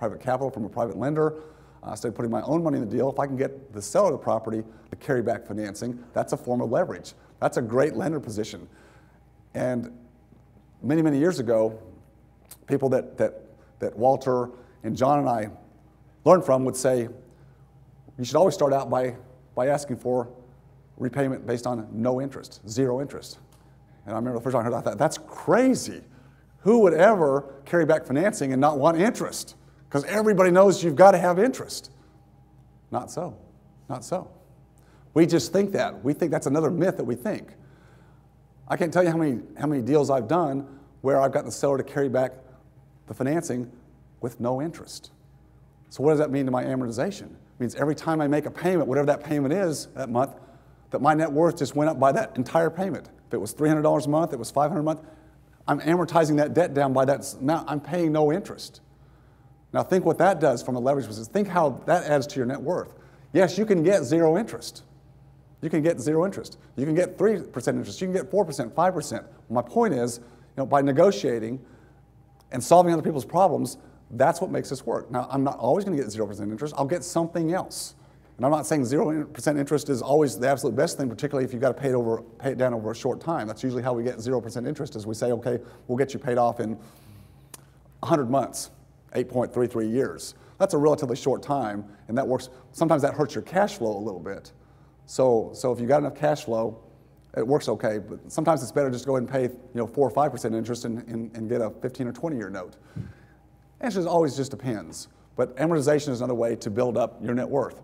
private capital from a private lender. Instead of putting my own money in the deal, if I can get the seller of the property to carry back financing, that's a form of leverage. That's a great lender position. And many, many years ago, people that Walter and John and I learned from would say, you should always start out by asking for repayment based on no interest, zero interest. And I remember the first time I heard that, I thought, that's crazy. Who would ever carry back financing and not want interest? Because everybody knows you've got to have interest. Not so. Not so. We just think that. We think that's another myth that we think. I can't tell you how many deals I've done where I've gotten the seller to carry back the financing with no interest. So what does that mean to my amortization? It means every time I make a payment, whatever that payment is that month, that my net worth just went up by that entire payment. If it was $300 a month, it was $500 a month, I'm amortizing that debt down by that amount. I'm paying no interest. Now think what that does from a leverage perspective. Think how that adds to your net worth. Yes, you can get zero interest. You can get zero interest. You can get 3% interest. You can get 4%, 5%. My point is, by negotiating and solving other people's problems, that's what makes this work. Now, I'm not always going to get 0% interest. I'll get something else. And I'm not saying 0% interest is always the absolute best thing, particularly if you've got to pay it down over a short time. That's usually how we get 0% interest, is we say, okay, we'll get you paid off in 100 months. 8.33 years. That's a relatively short time, and that works. Sometimes that hurts your cash flow a little bit. So if you got enough cash flow, it works okay. But sometimes it's better just to go ahead and pay 4 or 5% interest and get a 15 or 20 year note. Interest always just depends. But amortization is another way to build up your net worth.